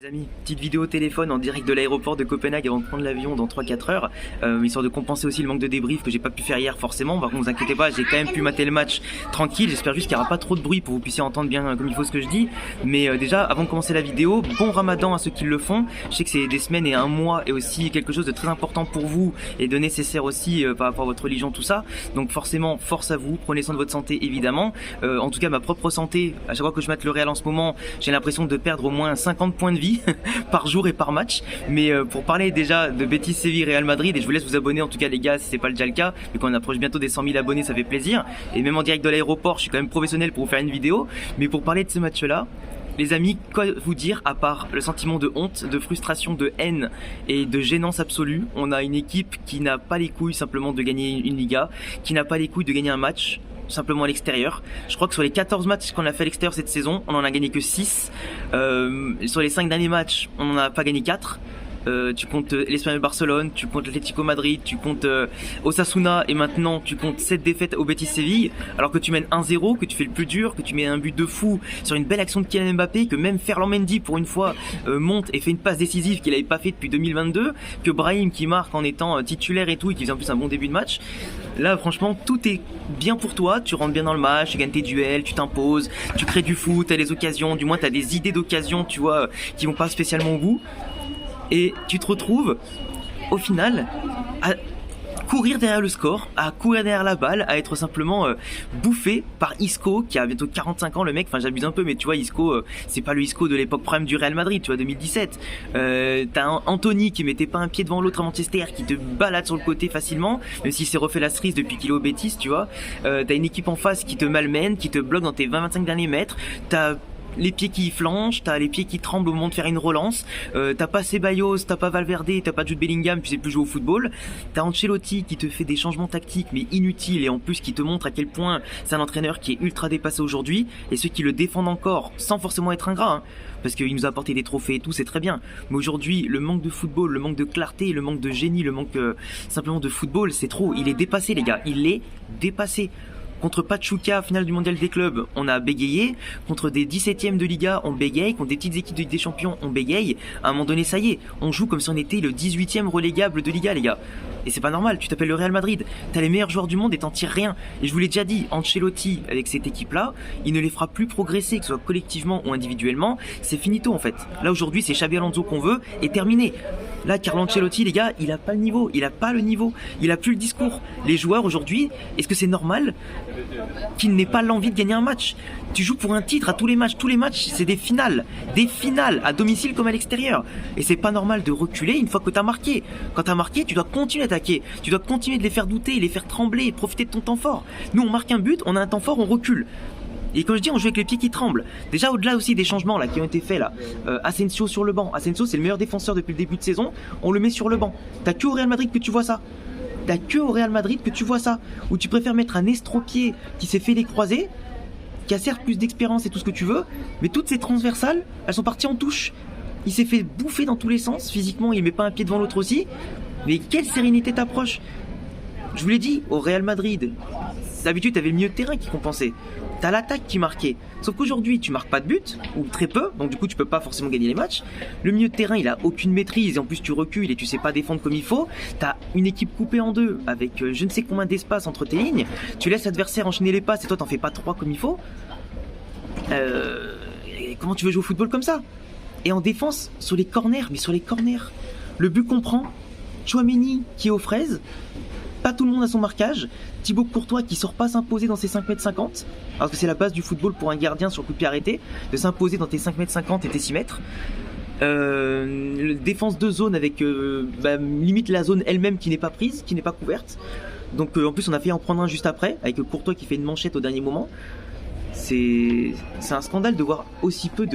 Les amis, petite vidéo téléphone en direct de l'aéroport de Copenhague avant de prendre l'avion dans 3-4 heures, histoire de compenser aussi le manque de débrief que j'ai pas pu faire hier forcément. Par contre, vous inquiétez pas, j'ai quand même pu mater le match tranquille. J'espère juste qu'il n'y aura pas trop de bruit pour que vous puissiez entendre bien comme il faut ce que je dis. Mais déjà, avant de commencer la vidéo, bon ramadan à ceux qui le font. Je sais que c'est des semaines et un mois et aussi quelque chose de très important pour vous et de nécessaire aussi par rapport à votre religion, tout ça. Donc forcément, force à vous, prenez soin de votre santé évidemment. En tout cas, ma propre santé, à chaque fois que je mate le Real en ce moment, j'ai l'impression de perdre au moins 50 points de vie par jour et par match. Mais pour parler déjà de Betis, Séville, Real Madrid, et je vous laisse vous abonner en tout cas les gars si c'est pas déjà le cas, vu qu'on approche bientôt des 100 000 abonnés, ça fait plaisir. Et même en direct de l'aéroport, je suis quand même professionnel pour vous faire une vidéo. Mais pour parler de ce match là, les amis, quoi vous dire à part le sentiment de honte, de frustration, de haine et de gênance absolue. On a une équipe qui n'a pas les couilles simplement de gagner une Liga, qui n'a pas les couilles de gagner un match simplement à l'extérieur. Je crois que sur les 14 matchs qu'on a fait à l'extérieur cette saison, on en a gagné que 6. Sur les 5 derniers matchs, on n'en a pas gagné 4. Tu comptes l'Espagnol Barcelone, tu comptes l'Atlético Madrid, tu comptes Osasuna et maintenant tu comptes 7 défaites au Betis Séville, alors que tu mènes 1-0, que tu fais le plus dur, que tu mets un but de fou sur une belle action de Kylian Mbappé, que même Ferland Mendy pour une fois monte et fait une passe décisive qu'il n'avait pas fait depuis 2022, que Brahim qui marque en étant titulaire et tout et qui faisait en plus un bon début de match. Là franchement tout est bien pour toi, tu rentres bien dans le match, tu gagnes tes duels, tu t'imposes, tu crées du foot, t'as des occasions, du moins t'as des idées d'occasion, tu vois, qui vont pas spécialement au bout. Et tu te retrouves, au final, à courir derrière le score, à courir derrière la balle, à être simplement bouffé par Isco, qui a bientôt 45 ans, le mec, enfin j'abuse un peu, mais tu vois, Isco, c'est pas le Isco de l'époque prime du Real Madrid, tu vois, 2017. T'as un Anthony qui mettait pas un pied devant l'autre à Manchester, qui te balade sur le côté facilement, même s'il s'est refait la cerise depuis qu'il est au Betis, tu vois. T'as une équipe en face qui te malmène, qui te bloque dans tes 20-25 derniers mètres, t'as les pieds qui flanchent, t'as les pieds qui tremblent au moment de faire une relance, t'as pas Ceballos, t'as pas Valverde, t'as pas Jude Bellingham, tu sais plus jouer au football, t'as Ancelotti qui te fait des changements tactiques mais inutiles et en plus qui te montre à quel point c'est un entraîneur qui est ultra dépassé aujourd'hui, et ceux qui le défendent encore sans forcément être ingrats, hein, parce qu'il nous a apporté des trophées et tout, c'est très bien, mais aujourd'hui le manque de football, le manque de clarté, le manque de génie, le manque simplement de football, c'est trop, il est dépassé les gars, il est dépassé. Contre Pachuca, finale du mondial des clubs, on a bégayé. Contre des 17e de Liga, on bégaye. Contre des petites équipes de Ligue des Champions, on bégaye. À un moment donné, ça y est, on joue comme si on était le 18e relégable de Liga, les gars. Et c'est pas normal, tu t'appelles le Real Madrid, t'as les meilleurs joueurs du monde et t'en tires rien. Et je vous l'ai déjà dit, Ancelotti, avec cette équipe-là, il ne les fera plus progresser, que ce soit collectivement ou individuellement. C'est finito en fait. Là aujourd'hui, c'est Xabi Alonso qu'on veut et terminé. Là, Carlo Ancelotti, les gars, il a pas le niveau, il a pas le niveau, il a plus le discours. Les joueurs aujourd'hui, est-ce que c'est normal qu'il n'ait pas l'envie de gagner un match? Tu joues pour un titre à tous les matchs c'est des finales à domicile comme à l'extérieur. Et c'est pas normal de reculer une fois que t'as marqué. Quand t'as marqué, tu dois continuer à attaquer, tu dois continuer de les faire douter, les faire trembler, profiter de ton temps fort. Nous on marque un but, on a un temps fort, on recule. Et quand je dis on joue avec les pieds qui tremblent, déjà au-delà aussi des changements là qui ont été faits là, Asensio sur le banc, Asensio c'est le meilleur défenseur depuis le début de saison, on le met sur le banc. T'as que au Real Madrid que tu vois ça. T'as que au Real Madrid que tu vois ça, où tu préfères mettre un estropié qui s'est fait les croisés, qui a certes plus d'expérience et tout ce que tu veux, mais toutes ces transversales, elles sont parties en touche. Il s'est fait bouffer dans tous les sens, physiquement il met pas un pied devant l'autre aussi, mais quelle sérénité t'approche. Je vous l'ai dit, au Real Madrid, d'habitude t'avais le milieu de terrain qui compensait. T'as l'attaque qui marquait. Sauf qu'aujourd'hui, tu marques pas de but, ou très peu, donc du coup, tu peux pas forcément gagner les matchs. Le milieu de terrain, il a aucune maîtrise, et en plus, tu recules et tu sais pas défendre comme il faut. T'as une équipe coupée en deux, avec je ne sais combien d'espace entre tes lignes. Tu laisses l'adversaire enchaîner les passes, et toi, t'en fais pas 3 comme il faut. Comment tu veux jouer au football comme ça? Et en défense, sur les corners, le but qu'on prend, Tchouaméni qui est aux fraises, pas tout le monde a son marquage, Thibaut Courtois qui sort pas s'imposer dans ses 5m50, alors que c'est la base du football pour un gardien sur coup de pied arrêté, de s'imposer dans tes 5m50 et tes 6 mètres. Défense de zone avec limite la zone elle-même qui n'est pas prise, qui n'est pas couverte. Donc en plus on a fait en prendre un juste après, avec Courtois qui fait une manchette au dernier moment. C'est un scandale de voir aussi peu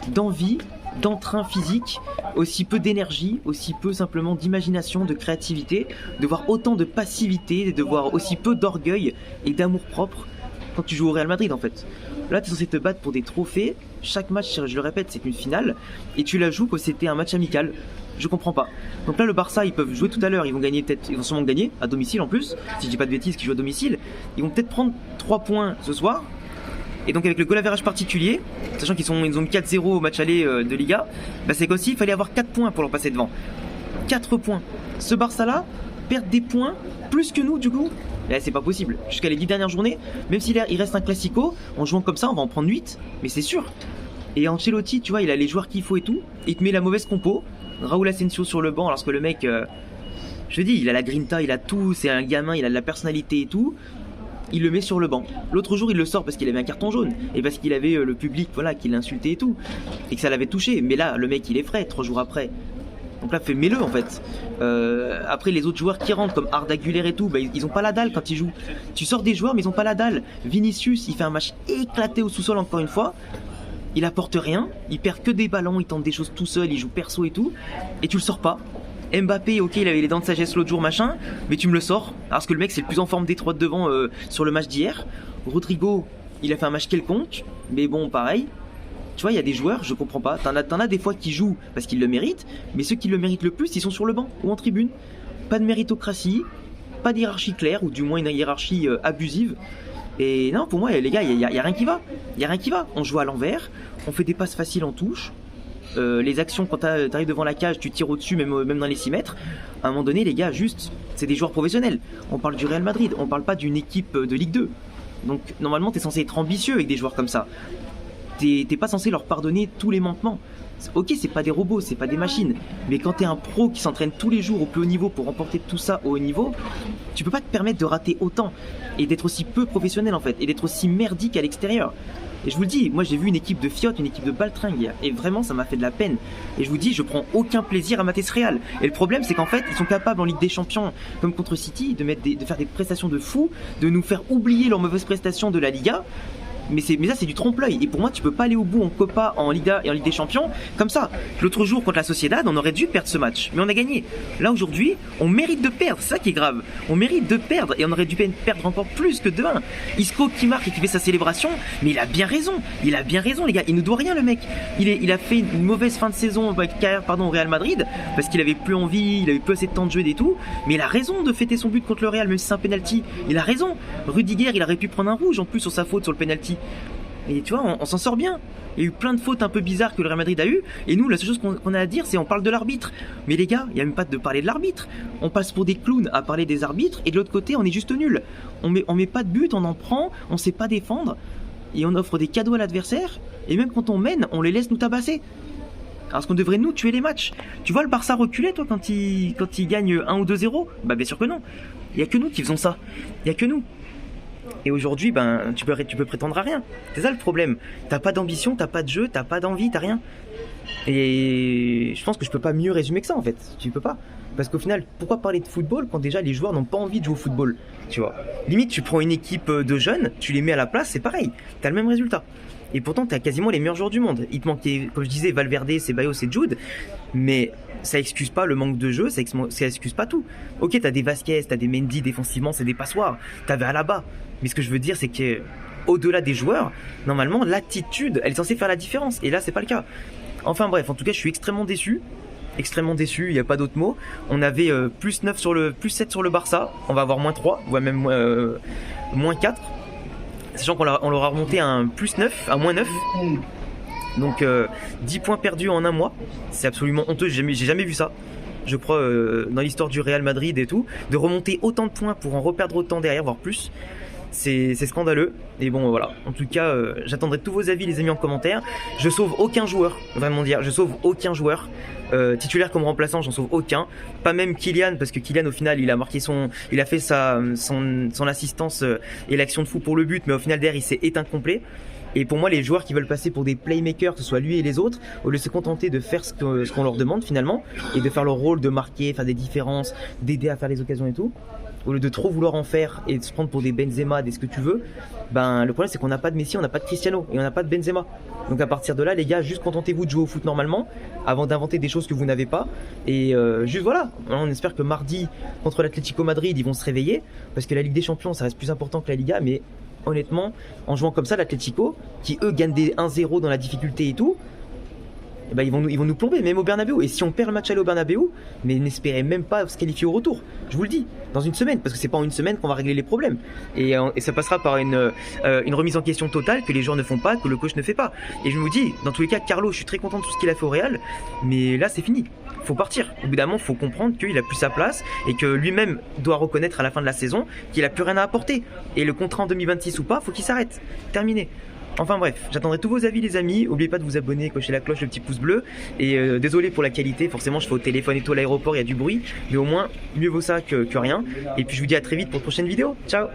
d'envie, d'entrain physique, aussi peu d'énergie, aussi peu simplement d'imagination, de créativité, de voir autant de passivité, de voir aussi peu d'orgueil et d'amour propre quand tu joues au Real Madrid en fait. Là tu es censé te battre pour des trophées, chaque match, je le répète, c'est une finale, et tu la joues comme si c'était un match amical. Je comprends pas. Donc là le Barça, ils peuvent jouer tout à l'heure, ils vont sûrement gagner à domicile en plus, si je dis pas de bêtises, qu'ils jouent à domicile, ils vont peut-être prendre 3 points ce soir. Et donc avec le goal average particulier, sachant qu'ils ont mis 4-0 au match aller de Liga, bah c'est qu'aussi il fallait avoir 4 points pour leur passer devant. 4 points. Ce Barça là perd des points plus que nous du coup. Et là, c'est pas possible. Jusqu'à les 10 dernières journées, même s'il reste un classico, en jouant comme ça, on va en prendre 8, mais c'est sûr. Et Ancelotti, tu vois, il a les joueurs qu'il faut et tout, il te met la mauvaise compo. Raúl Asensio sur le banc, alors que le mec, je te dis, il a la grinta, il a tout, c'est un gamin, il a de la personnalité et tout. Il le met sur le banc. L'autre jour, il le sort parce qu'il avait un carton jaune et parce qu'il avait le public, voilà, qui l'insultait et tout, et que ça l'avait touché. Mais là, le mec, il est frais 3 jours après. Donc là, mets-le en fait. Après, les autres joueurs qui rentrent, comme Arda Güler et tout, bah, ils ont pas la dalle quand ils jouent. Tu sors des joueurs, mais ils ont pas la dalle. Vinicius, il fait un match éclaté au sous-sol encore une fois. Il apporte rien, il perd que des ballons, il tente des choses tout seul, il joue perso et tout, et tu le sors pas. Mbappé, ok, il avait les dents de sagesse l'autre jour, machin, mais tu me le sors, parce que le mec c'est le plus en forme des 3 de devant sur le match d'hier. Rodrigo, il a fait un match quelconque, mais bon, pareil. Tu vois, il y a des joueurs, je comprends pas. T'en as des fois qui jouent parce qu'ils le méritent, mais ceux qui le méritent le plus, ils sont sur le banc ou en tribune. Pas de méritocratie, pas d'hiérarchie claire, ou du moins une hiérarchie abusive. Et non, pour moi, les gars, il y a rien qui va. Il y a rien qui va. On joue à l'envers, on fait des passes faciles en touche. Les actions, quand t'arrives devant la cage, tu tires au-dessus, même dans les 6 mètres. À un moment donné, les gars, juste, c'est des joueurs professionnels. On parle du Real Madrid, on parle pas d'une équipe de Ligue 2. Donc, normalement, t'es censé être ambitieux avec des joueurs comme ça. T'es pas censé leur pardonner tous les manquements. Ok, c'est pas des robots, c'est pas des machines, mais quand t'es un pro qui s'entraîne tous les jours au plus haut niveau pour remporter tout ça au haut niveau, tu peux pas te permettre de rater autant et d'être aussi peu professionnel en fait, et d'être aussi merdique à l'extérieur. Et je vous le dis, moi j'ai vu une équipe de fiottes, une équipe de baltringues hier, et vraiment ça m'a fait de la peine. Et je vous dis, je prends aucun plaisir à mater ce Real. Et le problème c'est qu'en fait, ils sont capables en Ligue des Champions, comme contre City, de faire des prestations de fou, de nous faire oublier leurs mauvaises prestations de la Liga. Mais ça c'est du trompe-l'œil, et pour moi tu peux pas aller au bout en Copa, en Liga et en Ligue des Champions comme ça. L'autre jour contre la Sociedad, on aurait dû perdre ce match, mais on a gagné. Là aujourd'hui, on mérite de perdre, c'est ça qui est grave. On mérite de perdre, et on aurait dû perdre encore plus que 2-1. Isco qui marque et qui fait sa célébration, mais il a bien raison les gars, il nous doit rien le mec. Il a fait une mauvaise fin de saison, carrière au Real Madrid, parce qu'il avait plus envie, il avait plus assez de temps de jeu et tout, mais il a raison de fêter son but contre le Real, même si c'est un penalty. Il a raison. Rudiger, il aurait pu prendre un rouge en plus sur sa faute sur le penalty. Et tu vois, on s'en sort bien. Il y a eu plein de fautes un peu bizarres que le Real Madrid a eu. Et nous, la seule chose qu'on a à dire, c'est on parle de l'arbitre. Mais les gars, il n'y a même pas de parler de l'arbitre. On passe pour des clowns à parler des arbitres. Et de l'autre côté, on est juste nul. On met pas de but, on en prend, on sait pas défendre. Et on offre des cadeaux à l'adversaire. Et même quand on mène, on les laisse nous tabasser. Alors qu'on devrait nous tuer les matchs. Tu vois le Barça reculer, toi, quand il gagne 1 ou 2-0 ? Bah bien sûr que non. Il n'y a que nous qui faisons ça. Il n'y a que nous. Et aujourd'hui, ben, tu peux prétendre à rien. C'est ça le problème. T'as pas d'ambition, t'as pas de jeu, t'as pas d'envie, t'as rien. Et je pense que je peux pas mieux résumer que ça en fait. Tu peux pas. Parce qu'au final, pourquoi parler de football quand déjà les joueurs n'ont pas envie de jouer au football ? Tu vois. Limite, tu prends une équipe de jeunes, tu les mets à la place, c'est pareil. T'as le même résultat. Et pourtant, t'as quasiment les meilleurs joueurs du monde. Il te manquait, comme je disais, Valverde, Ceballos et Jude. Mais ça excuse pas le manque de jeu, ça excuse pas tout. Ok, t'as des Vasquez, t'as des Mendy défensivement, c'est des passoires. T'avais Alaba. Mais ce que je veux dire, c'est que au-delà des joueurs, normalement, l'attitude, elle est censée faire la différence. Et là, c'est pas le cas. Enfin bref, en tout cas, je suis extrêmement déçu. Extrêmement déçu, il n'y a pas d'autre mot. On avait plus 7 sur le Barça. On va avoir moins 3, voire même moins 4. Sachant qu'on leur a remonté à un plus 9, à moins 9. Donc 10 points perdus en un mois. C'est absolument honteux, j'ai jamais vu ça. Je crois dans l'histoire du Real Madrid et tout. De remonter autant de points pour en reperdre autant derrière, voire plus. C'est scandaleux. Et bon voilà. En tout cas, j'attendrai tous vos avis les amis en commentaire. Je sauve aucun joueur, vraiment dire. Je sauve aucun joueur. Titulaire comme remplaçant, j'en sauve aucun. Pas même Kylian, parce que Kylian au final il a fait son assistance et l'action de fou pour le but, mais au final derrière il s'est éteint complet. Et pour moi, les joueurs qui veulent passer pour des playmakers, que ce soit lui et les autres, au lieu de se contenter de faire ce qu'on leur demande finalement, et de faire leur rôle de marquer, faire des différences, d'aider à faire les occasions et tout, au lieu de trop vouloir en faire et de se prendre pour des Benzema, des ce que tu veux, ben le problème c'est qu'on n'a pas de Messi, on n'a pas de Cristiano et on n'a pas de Benzema. Donc à partir de là, les gars, juste contentez-vous de jouer au foot normalement, avant d'inventer des choses que vous n'avez pas. Et juste voilà, on espère que mardi contre l'Atlético Madrid, ils vont se réveiller, parce que la Ligue des Champions, ça reste plus important que la Liga, mais honnêtement, en jouant comme ça, l'Atlético, qui eux gagnent des 1-0 dans la difficulté et tout, eh ben, ils vont nous plomber, même au Bernabéu. Et si on perd le match aller au Bernabéu, mais n'espérez même pas se qualifier au retour. Je vous le dis, dans une semaine, parce que c'est pas en une semaine qu'on va régler les problèmes. Et ça passera par une remise en question totale que les joueurs ne font pas, que le coach ne fait pas. Et je me dis, dans tous les cas, Carlo, je suis très content de tout ce qu'il a fait au Real, mais là c'est fini. Faut partir. Au bout d'un moment, faut comprendre qu'il a plus sa place et que lui-même doit reconnaître à la fin de la saison qu'il a plus rien à apporter. Et le contrat en 2026 ou pas, faut qu'il s'arrête. Terminé. Enfin bref, j'attendrai tous vos avis les amis, n'oubliez pas de vous abonner, cocher la cloche, le petit pouce bleu, et désolé pour la qualité, forcément je fais au téléphone et tout à l'aéroport, il y a du bruit, mais au moins mieux vaut ça que rien, et puis je vous dis à très vite pour de prochaines vidéos, ciao.